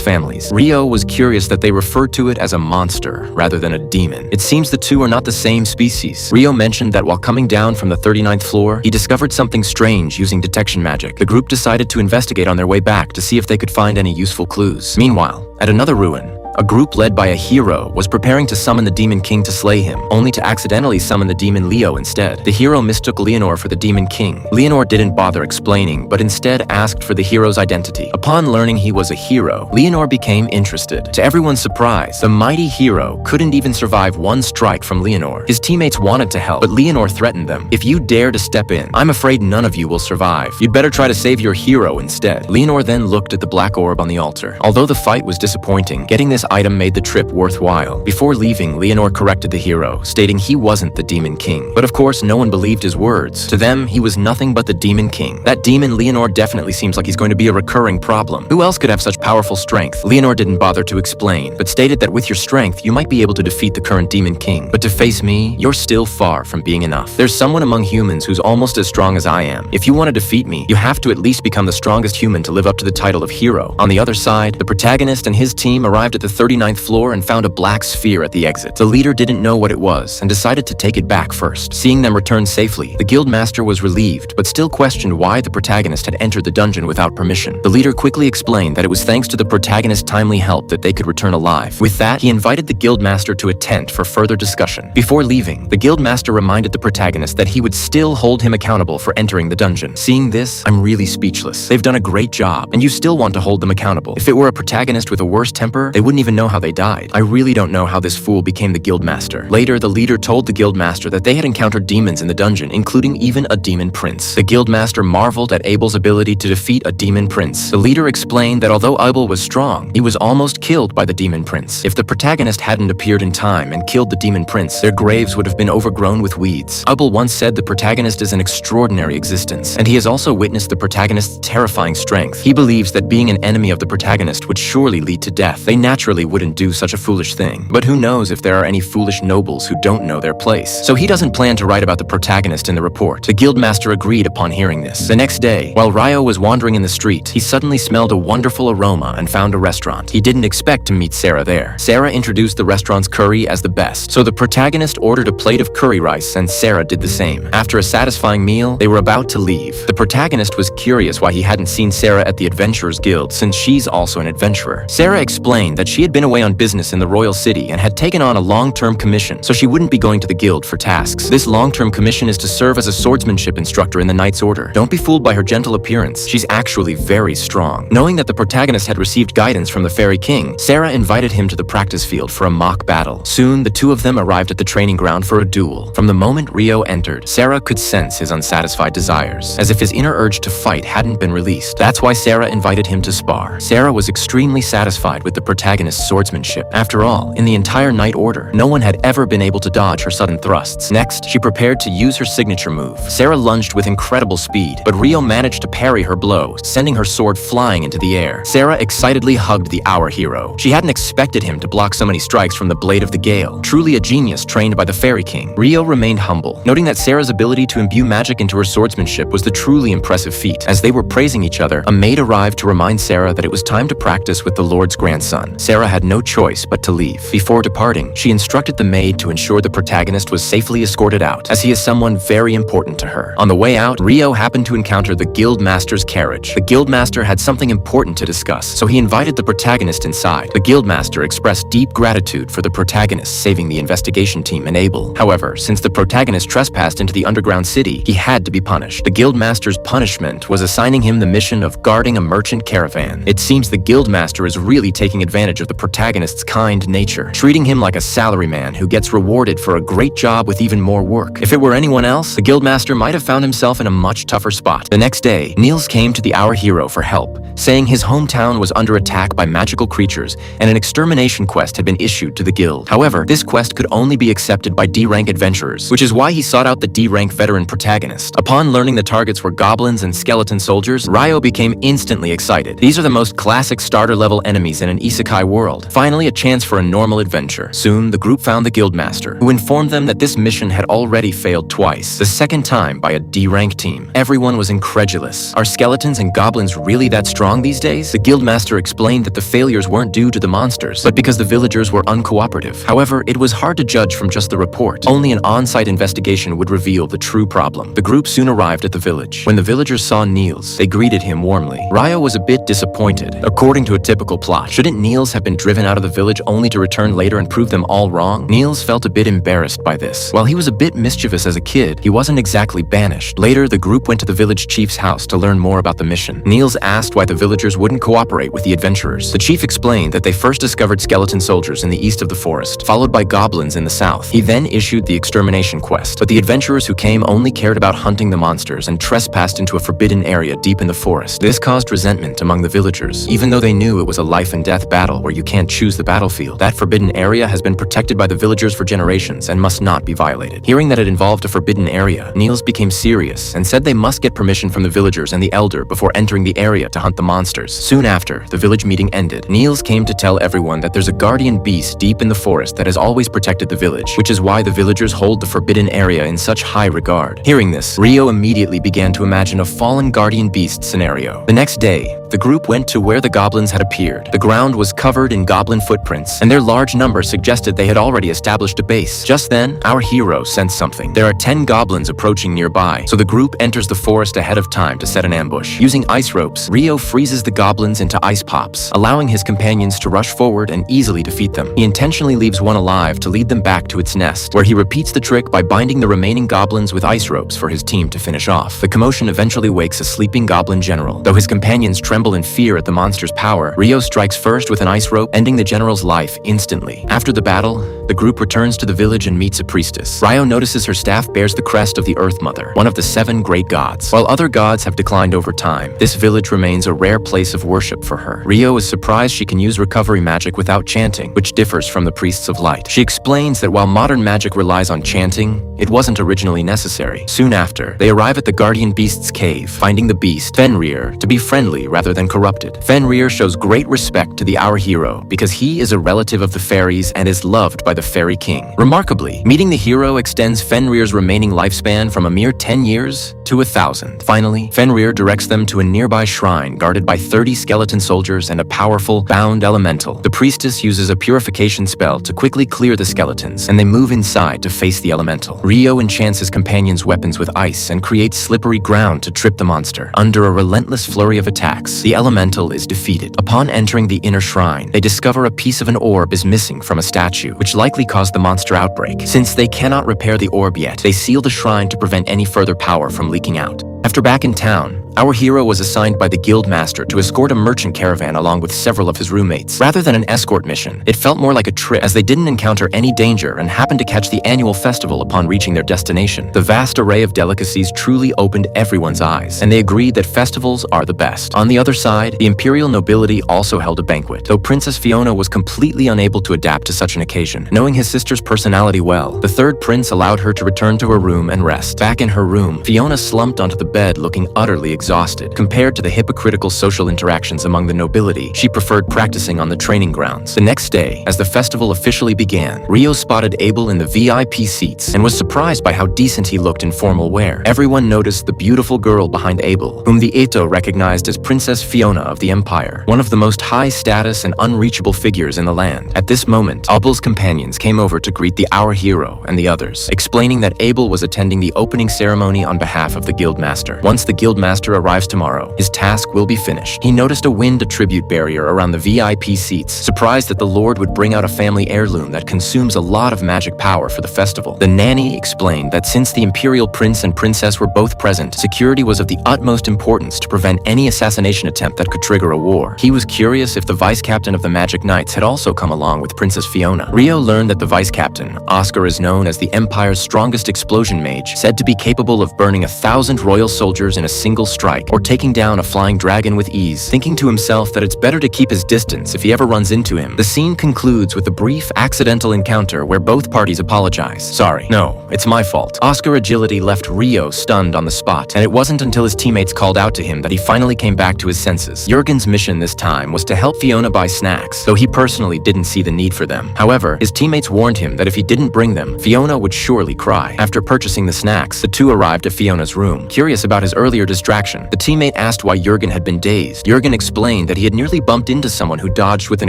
families. Ryo was curious that they referred to it as a monster rather than a demon. It seems the two are not the same species. Ryo mentioned that while coming down from the 39th floor, he discovered something strange using detection magic. The group decided to investigate on their way back to see if they could find any useful clues. Meanwhile, at another ruin, a group led by a hero was preparing to summon the Demon King to slay him, only to accidentally summon the Demon Leo instead. The hero mistook Leonor for the Demon King. Leonor didn't bother explaining, but instead asked for the hero's identity. Upon learning he was a hero, Leonor became interested. To everyone's surprise, the mighty hero couldn't even survive one strike from Leonor. His teammates wanted to help, but Leonor threatened them. If you dare to step in, I'm afraid none of you will survive. You'd better try to save your hero instead. Leonor then looked at the black orb on the altar. Although the fight was disappointing, getting this item made the trip worthwhile. Before leaving, Leonor corrected the hero, stating he wasn't the Demon King. But of course, no one believed his words. To them, he was nothing but the Demon King. That demon Leonor definitely seems like he's going to be a recurring problem. Who else could have such powerful strength? Leonor didn't bother to explain, but stated that with your strength, you might be able to defeat the current Demon King. But to face me, you're still far from being enough. There's someone among humans who's almost as strong as I am. If you want to defeat me, you have to at least become the strongest human to live up to the title of hero. On the other side, the protagonist and his team arrived at the 39th floor and found a black sphere at the exit. The leader didn't know what it was and decided to take it back first. Seeing them return safely, the guildmaster was relieved, but still questioned why the protagonist had entered the dungeon without permission. The leader quickly explained that it was thanks to the protagonist's timely help that they could return alive. With that, he invited the guildmaster to a tent for further discussion. Before leaving, the guildmaster reminded the protagonist that he would still hold him accountable for entering the dungeon. Seeing this, I'm really speechless. They've done a great job, and you still want to hold them accountable. If it were a protagonist with a worse temper, they wouldn't even know how they died. I really don't know how this fool became the guildmaster. Later, the leader told the guildmaster that they had encountered demons in the dungeon, including even a demon prince. The guildmaster marveled at Abel's ability to defeat a demon prince. The leader explained that although Abel was strong, he was almost killed by the demon prince. If the protagonist hadn't appeared in time and killed the demon prince, their graves would have been overgrown with weeds. Abel once said the protagonist is an extraordinary existence, and he has also witnessed the protagonist's terrifying strength. He believes that being an enemy of the protagonist would surely lead to death. They naturally wouldn't do such a foolish thing. But who knows if there are any foolish nobles who don't know their place. So he doesn't plan to write about the protagonist in the report. The guildmaster agreed upon hearing this. The next day, while Ryo was wandering in the street, he suddenly smelled a wonderful aroma and found a restaurant. He didn't expect to meet Sarah there. Sarah introduced the restaurant's curry as the best, so the protagonist ordered a plate of curry rice and Sarah did the same. After a satisfying meal, they were about to leave. The protagonist was curious why he hadn't seen Sarah at the Adventurers Guild, since she's also an adventurer. Sarah explained that she had been away on business in the royal city and had taken on a long-term commission, so she wouldn't be going to the guild for tasks. This long-term commission is to serve as a swordsmanship instructor in the Knight's Order. Don't be fooled by her gentle appearance. She's actually very strong. Knowing that the protagonist had received guidance from the Fairy King, Sarah invited him to the practice field for a mock battle. Soon, the two of them arrived at the training ground for a duel. From the moment Ryo entered, Sarah could sense his unsatisfied desires, as if his inner urge to fight hadn't been released. That's why Sarah invited him to spar. Sarah was extremely satisfied with the protagonist's swordsmanship. After all, in the entire Knight Order, no one had ever been able to dodge her sudden thrusts. Next, she prepared to use her signature move. Sarah lunged with incredible speed, but Ryo managed to parry her blow, sending her sword flying into the air. Sarah excitedly hugged the Hour hero. She hadn't expected him to block so many strikes from the Blade of the Gale. Truly a genius trained by the Fairy King. Ryo remained humble, noting that Sarah's ability to imbue magic into her swordsmanship was the truly impressive feat. As they were praising each other, a maid arrived to remind Sarah that it was time to practice with the Lord's grandson. Sarah Sarah had no choice but to leave. Before departing, she instructed the maid to ensure the protagonist was safely escorted out, as he is someone very important to her. On the way out, Ryo happened to encounter the Guildmaster's carriage. The Guildmaster had something important to discuss, so he invited the protagonist inside. The Guildmaster expressed deep gratitude for the protagonist saving the investigation team and Abel. However, since the protagonist trespassed into the underground city, he had to be punished. The Guildmaster's punishment was assigning him the mission of guarding a merchant caravan. It seems the Guildmaster is really taking advantage of the protagonist's kind nature, treating him like a salaryman who gets rewarded for a great job with even more work. If it were anyone else, the Guildmaster might have found himself in a much tougher spot. The next day, Niels came to Our Hero for help, saying his hometown was under attack by magical creatures and an extermination quest had been issued to the guild. However, this quest could only be accepted by D-rank adventurers, which is why he sought out the D-rank veteran protagonist. Upon learning the targets were goblins and skeleton soldiers, Ryo became instantly excited. These are the most classic starter-level enemies in an isekai world. Finally, a chance for a normal adventure. Soon, the group found the Guildmaster, who informed them that this mission had already failed twice, the second time by a D-rank team. Everyone was incredulous. Are skeletons and goblins really that strong these days? The Guildmaster explained that the failures weren't due to the monsters, but because the villagers were uncooperative. However, it was hard to judge from just the report. Only an on-site investigation would reveal the true problem. The group soon arrived at the village. When the villagers saw Niels, they greeted him warmly. Ryo was a bit disappointed. According to a typical plot, shouldn't Niels have been driven out of the village only to return later and prove them all wrong? Niels felt a bit embarrassed by this. While he was a bit mischievous as a kid, he wasn't exactly banished. Later, the group went to the village chief's house to learn more about the mission. Niels asked why the villagers wouldn't cooperate with the adventurers. The chief explained that they first discovered skeleton soldiers in the east of the forest, followed by goblins in the south. He then issued the extermination quest, but the adventurers who came only cared about hunting the monsters and trespassed into a forbidden area deep in the forest. This caused resentment among the villagers, even though they knew it was a life and death battle where you can't choose the battlefield. That forbidden area has been protected by the villagers for generations and must not be violated. Hearing that it involved a forbidden area, Niels became serious and said they must get permission from the villagers and the elder before entering the area to hunt the monsters. Soon after, the village meeting ended. Niels came to tell everyone that there's a guardian beast deep in the forest that has always protected the village, which is why the villagers hold the forbidden area in such high regard. Hearing this, Ryo immediately began to imagine a fallen guardian beast scenario. The next day, the group went to where the goblins had appeared. The ground was covered in goblin footprints, and their large number suggested they had already established a base. Just then, our hero sensed something. There are 10 goblins approaching nearby, so the group enters the forest ahead of time to set an ambush. Using ice ropes, Ryo freezes the goblins into ice pops, allowing his companions to rush forward and easily defeat them. He intentionally leaves one alive to lead them back to its nest, where he repeats the trick by binding the remaining goblins with ice ropes for his team to finish off. The commotion eventually wakes a sleeping goblin general. Though his companions tremble in fear at the monster's power, Ryo strikes first with an ice rope, ending the general's life instantly. After the battle, the group returns to the village and meets a priestess. Ryo notices her staff bears the crest of the Earth Mother, one of the 7 great gods. While other gods have declined over time, this village remains a rare place of worship for her. Ryo is surprised she can use recovery magic without chanting, which differs from the priests of light. She explains that while modern magic relies on chanting, it wasn't originally necessary. Soon after, they arrive at the guardian beast's cave, finding the beast, Fenrir, to be friendly rather than corrupted. Fenrir shows great respect to our hero because he is a relative of the fairies and is loved by the fairy king. Remarkably, meeting the hero extends Fenrir's remaining lifespan from a mere 10 years to 1,000. Finally, Fenrir directs them to a nearby shrine guarded by 30 skeleton soldiers and a powerful, bound elemental. The priestess uses a purification spell to quickly clear the skeletons, and they move inside to face the elemental. Ryo enchants his companions' weapons with ice and creates slippery ground to trip the monster. Under a relentless flurry of attacks, the elemental is defeated. Upon entering the inner shrine, they discover a piece of an orb is missing from a statue, which likely caused the monster outbreak. Since they cannot repair the orb yet, they seal the shrine to prevent any further power from leaking out. After back in town, our hero was assigned by the Guildmaster to escort a merchant caravan along with several of his roommates. Rather than an escort mission, it felt more like a trip as they didn't encounter any danger and happened to catch the annual festival upon reaching their destination. The vast array of delicacies truly opened everyone's eyes, and they agreed that festivals are the best. On the other side, the imperial nobility also held a banquet, though Princess Fiona was completely unable to adapt to such an occasion. Knowing his sister's personality well, the third prince allowed her to return to her room and rest. Back in her room, Fiona slumped onto the bed looking utterly exhausted. Compared to the hypocritical social interactions among the nobility, she preferred practicing on the training grounds. The next day, as the festival officially began, Ryo spotted Abel in the VIP seats and was surprised by how decent he looked in formal wear. Everyone noticed the beautiful girl behind Abel, whom the Eto recognized as Princess Fiona of the Empire, one of the most high-status and unreachable figures in the land. At this moment, Abel's companions came over to greet our hero and the others, explaining that Abel was attending the opening ceremony on behalf of the Guildmaster. Once the Guildmaster arrives tomorrow, his task will be finished. He noticed a wind attribute barrier around the VIP seats, surprised that the Lord would bring out a family heirloom that consumes a lot of magic power for the festival. The nanny explained that since the Imperial Prince and Princess were both present, security was of the utmost importance to prevent any assassination attempt that could trigger a war. He was curious if the vice captain of the Magic Knights had also come along with Princess Fiona. Ryo learned that the vice captain, Oscar, is known as the Empire's strongest explosion mage, said to be capable of burning 1,000 royal soldiers in a single strike, or taking down a flying dragon with ease. Thinking to himself that it's better to keep his distance if he ever runs into him, the scene concludes with a brief, accidental encounter where both parties apologize. "Sorry, no, it's my fault." Oscar agility left Ryo stunned on the spot, and it wasn't until his teammates called out to him that he finally came back to his senses. Jurgen's mission this time was to help Fiona buy snacks, though he personally didn't see the need for them. However, his teammates warned him that if he didn't bring them, Fiona would surely cry. After purchasing the snacks, the two arrived at Fiona's room. Curious about his earlier distraction, the teammate asked why Jurgen had been dazed. Jurgen explained that he had nearly bumped into someone who dodged with an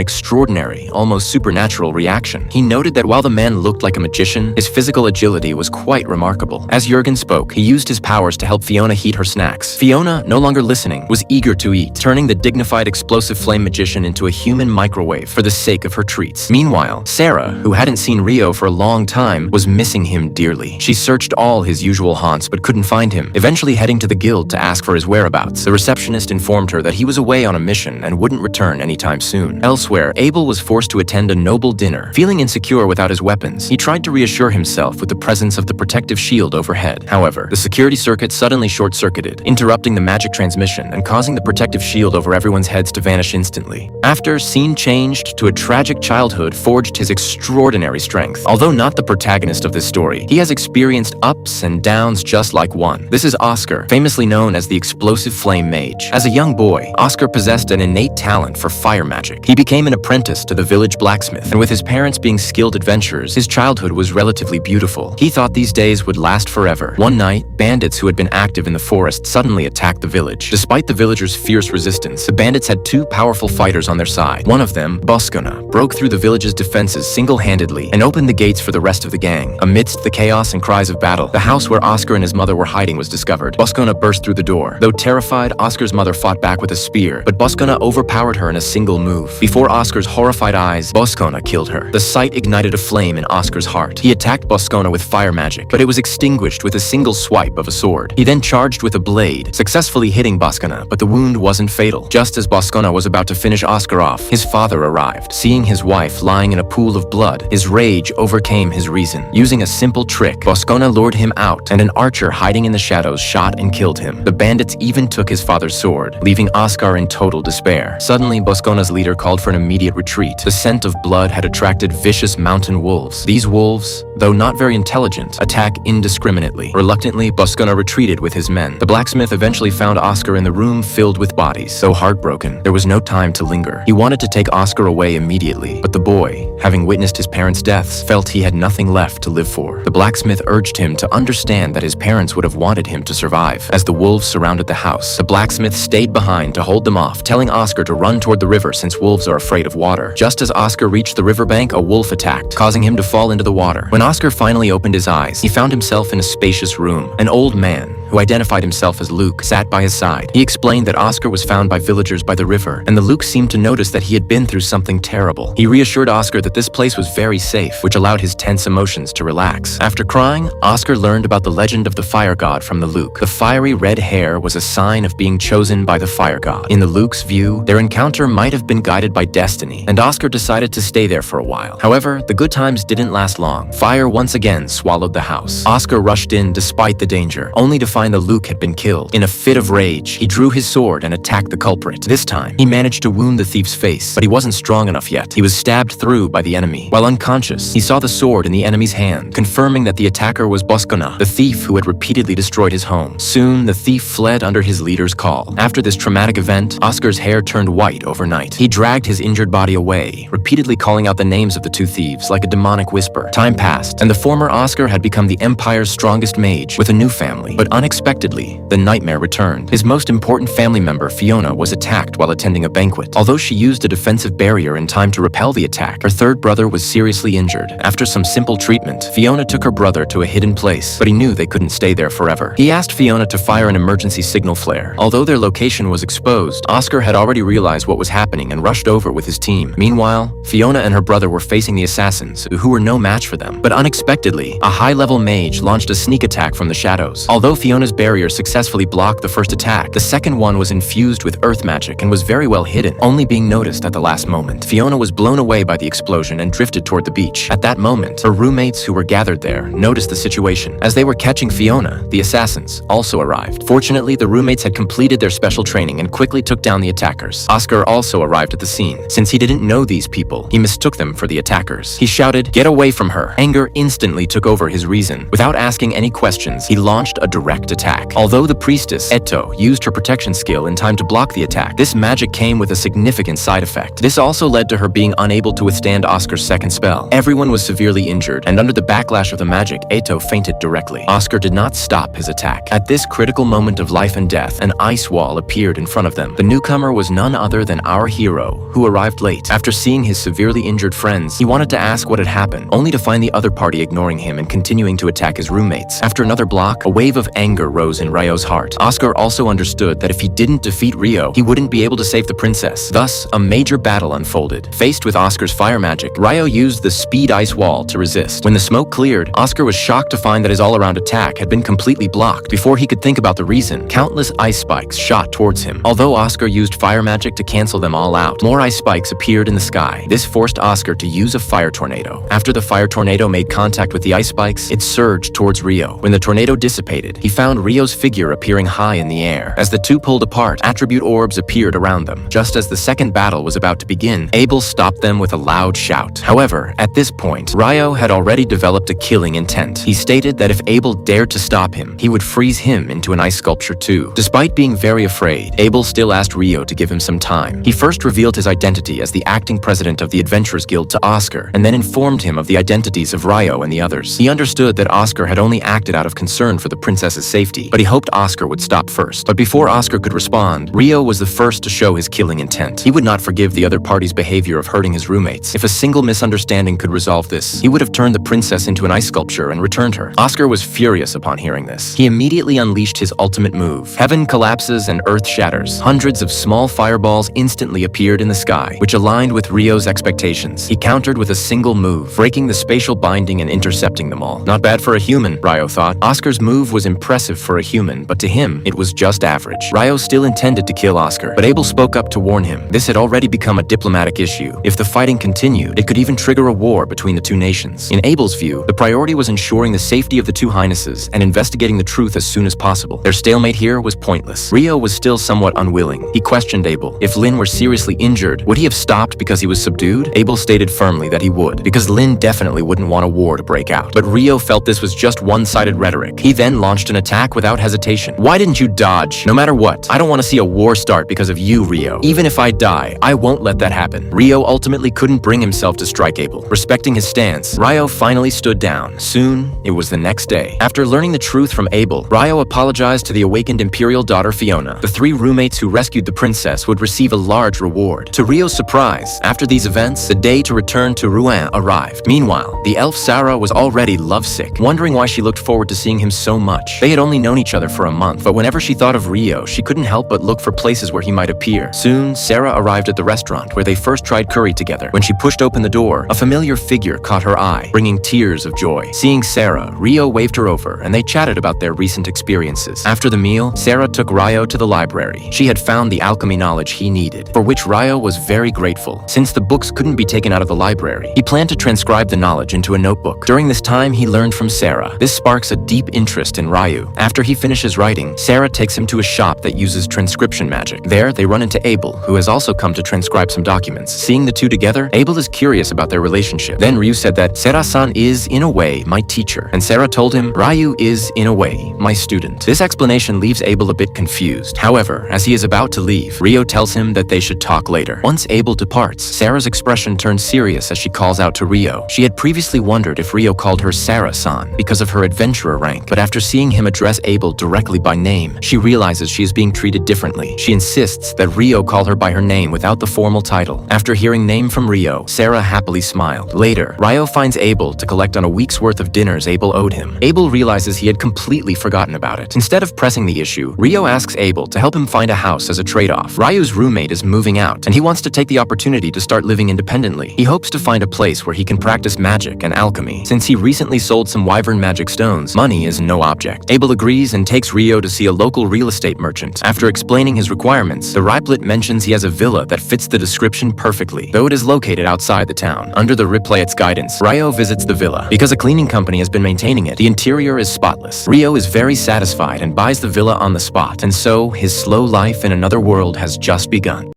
extraordinary, almost supernatural reaction. He noted that while the man looked like a magician, his physical agility was quite remarkable. As Jurgen spoke, he used his powers to help Fiona heat her snacks. Fiona, no longer listening, was eager to eat, turning the dignified explosive flame magician into a human microwave for the sake of her treats. Meanwhile, Sarah, who hadn't seen Ryo for a long time, was missing him dearly. She searched all his usual haunts but couldn't find him, eventually heading to the guild to ask for his whereabouts. The receptionist informed her that he was away on a mission and wouldn't return anytime soon. Elsewhere, Abel was forced to attend a noble dinner. Feeling insecure without his weapons, he tried to reassure himself with the presence of the protective shield overhead. However, the security circuit suddenly short-circuited, interrupting the magic transmission and causing the protective shield over everyone's heads to vanish instantly. After, scene changed to a tragic childhood forged his extraordinary strength. Although not the protagonist of this story, he has experienced ups and downs just like one. This is Oscar, famously known as the explosive flame mage. As a young boy, Oscar possessed an innate talent for fire magic. He became an apprentice to the village blacksmith, and with his parents being skilled adventurers, his childhood was relatively beautiful. He thought these days would last forever. One night, bandits who had been active in the forest suddenly attacked the village. Despite the villagers' fierce resistance, the bandits had two powerful fighters on their side. One of them, Boscona, broke through the village's defenses single-handedly and opened the gates for the rest of the gang. Amidst the chaos and cries of battle, the house where Oscar and his mother were hiding was discovered. Boscona burst through the door. Though terrified, Oscar's mother fought back with a spear, but Boscona overpowered her in a single move. Before Oscar's horrified eyes, Boscona killed her. The sight ignited a flame in Oscar's heart. He attacked Boscona with fire magic, but it was extinguished with a single swipe of a sword. He then charged with a blade, successfully hitting Boscona, but the wound wasn't fatal. Just as Boscona was about to finish Oscar off, his father arrived. Seeing his wife lying in a pool of blood, his rage overcame his reason. Using a simple trick, Boscona lured him out, and an archer hiding in the shadows shot and killed him. The bandits even took his father's sword, leaving Oscar in total despair. Suddenly, Boscona's leader called for an immediate retreat. The scent of blood had attracted vicious mountain wolves. These wolves, though not very intelligent, attack indiscriminately. Reluctantly, Boscona retreated with his men. The blacksmith eventually found Oscar in the room filled with bodies. So heartbroken, there was no time to linger. He wanted to take Oscar away immediately, but the boy, having witnessed his parents' deaths, felt he had nothing left to live for. The blacksmith urged him to understand that his parents would have wanted him to survive. As the wolves surrounded the house, the blacksmith stayed behind to hold them off, telling Oscar to run toward the river since wolves are afraid of water. Just as Oscar reached the riverbank, a wolf attacked, causing him to fall into the water. When Oscar finally opened his eyes, he found himself in a spacious room. An old man, who identified himself as Luke, sat by his side. He explained that Oscar was found by villagers by the river, and the Luke seemed to notice that he had been through something terrible. He reassured Oscar that this place was very safe, which allowed his tense emotions to relax. After crying, Oscar learned about the legend of the fire god from the Luke. The fiery red hair was a sign of being chosen by the fire god. In the Luke's view, their encounter might have been guided by destiny, and Oscar decided to stay there for a while. However, the good times didn't last long. Fire once again swallowed the house. Oscar rushed in despite the danger, only to find find that Luke had been killed. In a fit of rage, he drew his sword and attacked the culprit. This time, he managed to wound the thief's face, but he wasn't strong enough yet. He was stabbed through by the enemy. While unconscious, he saw the sword in the enemy's hand, confirming that the attacker was Boscona, the thief who had repeatedly destroyed his home. Soon, the thief fled under his leader's call. After this traumatic event, Oscar's hair turned white overnight. He dragged his injured body away, repeatedly calling out the names of the two thieves like a demonic whisper. Time passed, and the former Oscar had become the Empire's strongest mage with a new family. But unexpectedly, the nightmare returned. His most important family member, Fiona, was attacked while attending a banquet. Although she used a defensive barrier in time to repel the attack, her third brother was seriously injured. After some simple treatment, Fiona took her brother to a hidden place, but he knew they couldn't stay there forever. He asked Fiona to fire an emergency signal flare. Although their location was exposed, Oscar had already realized what was happening and rushed over with his team. Meanwhile, Fiona and her brother were facing the assassins, who were no match for them. But unexpectedly, a high-level mage launched a sneak attack from the shadows. Although Fiona's barrier successfully blocked the first attack, the second one was infused with earth magic and was very well hidden, only being noticed at the last moment. Fiona was blown away by the explosion and drifted toward the beach. At that moment, her roommates who were gathered there noticed the situation. As they were catching Fiona, the assassins also arrived. Fortunately, the roommates had completed their special training and quickly took down the attackers. Oscar also arrived at the scene. Since he didn't know these people, he mistook them for the attackers. He shouted, "Get away from her!" Anger instantly took over his reason. Without asking any questions, he launched a direct attack. Although the priestess, Eto, used her protection skill in time to block the attack, this magic came with a significant side effect. This also led to her being unable to withstand Oscar's second spell. Everyone was severely injured, and under the backlash of the magic, Eto fainted directly. Oscar did not stop his attack. At this critical moment of life and death, an ice wall appeared in front of them. The newcomer was none other than our hero, who arrived late. After seeing his severely injured friends, he wanted to ask what had happened, only to find the other party ignoring him and continuing to attack his roommates. After another block, a wave of anger rose in Ryo's heart. Oscar also understood that if he didn't defeat Ryo, he wouldn't be able to save the princess. Thus, a major battle unfolded. Faced with Oscar's fire magic, Ryo used the speed ice wall to resist. When the smoke cleared, Oscar was shocked to find that his all-around attack had been completely blocked. Before he could think about the reason, countless ice spikes shot towards him. Although Oscar used fire magic to cancel them all out, more ice spikes appeared in the sky. This forced Oscar to use a fire tornado. After the fire tornado made contact with the ice spikes, it surged towards Ryo. When the tornado dissipated, he found Ryo's figure appearing high in the air. As the two pulled apart, attribute orbs appeared around them. Just as the second battle was about to begin, Abel stopped them with a loud shout. However, at this point, Ryo had already developed a killing intent. He stated that if Abel dared to stop him, he would freeze him into an ice sculpture too. Despite being very afraid, Abel still asked Ryo to give him some time. He first revealed his identity as the acting president of the Adventurers Guild to Oscar, and then informed him of the identities of Ryo and the others. He understood that Oscar had only acted out of concern for the princess's safety, but he hoped Oscar would stop first. But before Oscar could respond, Ryo was the first to show his killing intent. He would not forgive the other party's behavior of hurting his roommates. If a single misunderstanding could resolve this, he would have turned the princess into an ice sculpture and returned her. Oscar was furious upon hearing this. He immediately unleashed his ultimate move. Heaven collapses and earth shatters. Hundreds of small fireballs instantly appeared in the sky, which aligned with Ryo's expectations. He countered with a single move, breaking the spatial binding and intercepting them all. Not bad for a human, Ryo thought. Oscar's move was impressive for a human, but to him, it was just average. Ryo still intended to kill Oscar, but Abel spoke up to warn him. This had already become a diplomatic issue. If the fighting continued, it could even trigger a war between the two nations. In Abel's view, the priority was ensuring the safety of the two highnesses and investigating the truth as soon as possible. Their stalemate here was pointless. Ryo was still somewhat unwilling. He questioned Abel. If Lin were seriously injured, would he have stopped because he was subdued? Abel stated firmly that he would, because Lin definitely wouldn't want a war to break out. But Ryo felt this was just one-sided rhetoric. He then launched an attack without hesitation. Why didn't you dodge? No matter what, I don't want to see a war start because of you, Ryo. Even if I die, I won't let that happen. Ryo ultimately couldn't bring himself to strike Abel. Respecting his stance, Ryo finally stood down. Soon, it was the next day. After learning the truth from Abel, Ryo apologized to the awakened imperial daughter Fiona. The three roommates who rescued the princess would receive a large reward. To Ryo's surprise, after these events, the day to return to Rouen arrived. Meanwhile, the elf Sarah was already lovesick, wondering why she looked forward to seeing him so much. They had only known each other for a month, but whenever she thought of Ryo, she couldn't help but look for places where he might appear. Soon, Sarah arrived at the restaurant where they first tried curry together. When she pushed open the door, a familiar figure caught her eye, bringing tears of joy. Seeing Sarah, Ryo waved her over, and they chatted about their recent experiences. After the meal, Sarah took Ryo to the library. She had found the alchemy knowledge he needed, for which Ryo was very grateful. Since the books couldn't be taken out of the library, he planned to transcribe the knowledge into a notebook. During this time, he learned from Sarah. This sparks a deep interest in Ryo, Ryu. After he finishes writing, Sarah takes him to a shop that uses transcription magic. There, they run into Abel, who has also come to transcribe some documents. Seeing the two together, Abel is curious about their relationship. Then Ryu said that Sera-san is, in a way, my teacher, and Sarah told him Ryu is, in a way, my student. This explanation leaves Abel a bit confused. However, as he is about to leave, Ryo tells him that they should talk later. Once Abel departs, Sarah's expression turns serious as she calls out to Ryo. She had previously wondered if Ryo called her Sarah-san because of her adventurer rank, but after seeing him address Abel directly by name, she realizes she is being treated differently. She insists that Ryo call her by her name without the formal title. After hearing name from Ryo, Sarah happily smiled. Later, Ryo finds Abel to collect on a week's worth of dinners Abel owed him. Abel realizes he had completely forgotten about it. Instead of pressing the issue, Ryo asks Abel to help him find a house as a trade-off. Ryo's roommate is moving out, and he wants to take the opportunity to start living independently. He hopes to find a place where he can practice magic and alchemy. Since he recently sold some wyvern magic stones, money is no object. Abel agrees and takes Ryo to see a local real estate merchant. After explaining his requirements, the Riplet mentions he has a villa that fits the description perfectly, though it is located outside the town. Under the Riplet's guidance, Ryo visits the villa. Because a cleaning company has been maintaining it, the interior is spotless. Ryo is very satisfied and buys the villa on the spot, and so his slow life in another world has just begun.